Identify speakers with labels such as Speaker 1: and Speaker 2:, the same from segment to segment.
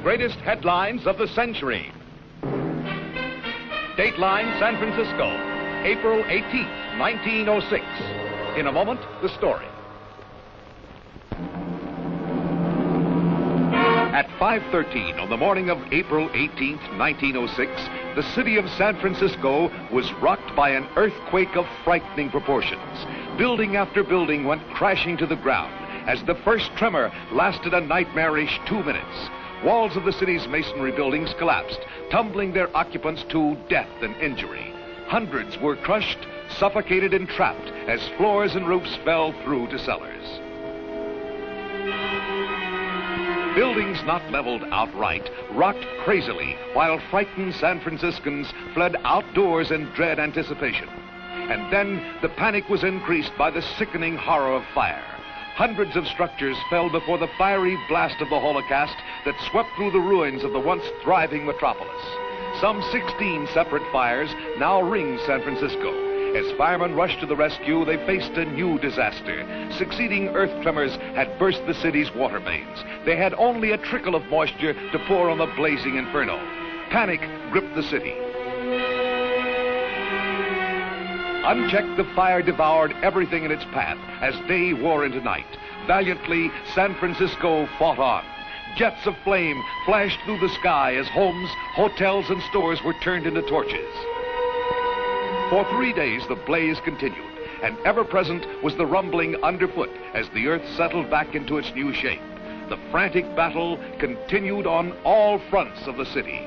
Speaker 1: Greatest headlines of the century. Dateline San Francisco, April 18th, 1906. In a moment, the story. At 5:13 on the morning of April 18th, 1906, the city of San Francisco was rocked by an earthquake of frightening proportions. Building after building went crashing to the ground as the first tremor lasted a nightmarish 2 minutes. Walls of the city's masonry buildings collapsed, tumbling their occupants to death and injury. Hundreds were crushed, suffocated, and trapped as floors and roofs fell through to cellars. Buildings not leveled outright rocked crazily while frightened San Franciscans fled outdoors in dread anticipation. And then the panic was increased by the sickening horror of fire. Hundreds of structures fell before the fiery blast of the Holocaust that swept through the ruins of the once thriving metropolis. Some 16 separate fires now ringed San Francisco. As firemen rushed to the rescue, they faced a new disaster. Succeeding earth tremors had burst the city's water mains. They had only a trickle of moisture to pour on the blazing inferno. Panic gripped the city. Unchecked, the fire devoured everything in its path as day wore into night. Valiantly, San Francisco fought on. Jets of flame flashed through the sky as homes, hotels, and stores were turned into torches. For 3 days, the blaze continued, and ever present was the rumbling underfoot as the earth settled back into its new shape. The frantic battle continued on all fronts of the city.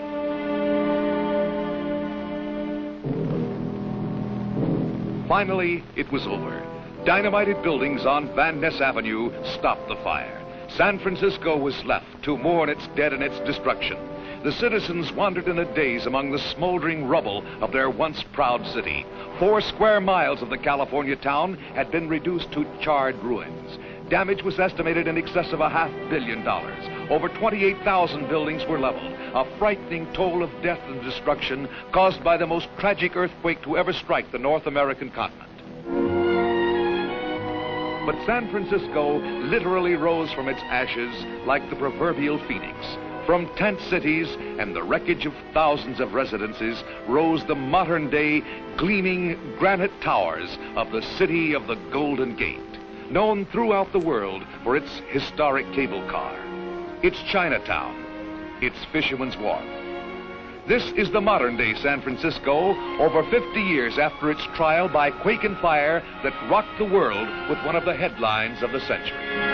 Speaker 1: Finally, it was over. Dynamited buildings on Van Ness Avenue stopped the fire. San Francisco was left to mourn its dead and its destruction. The citizens wandered in a daze among the smoldering rubble of their once proud city. 4 square miles of the California town had been reduced to charred ruins. Damage was estimated in excess of $500 million. Over 28,000 buildings were leveled, a frightening toll of death and destruction caused by the most tragic earthquake to ever strike the North American continent. But San Francisco literally rose from its ashes like the proverbial phoenix. From tent cities and the wreckage of thousands of residences rose the modern-day gleaming granite towers of the city of the Golden Gate, known throughout the world for its historic cable car, its Chinatown, its Fisherman's Wharf. This is the modern-day San Francisco, over 50 years after its trial by quake and fire that rocked the world with one of the headlines of the century.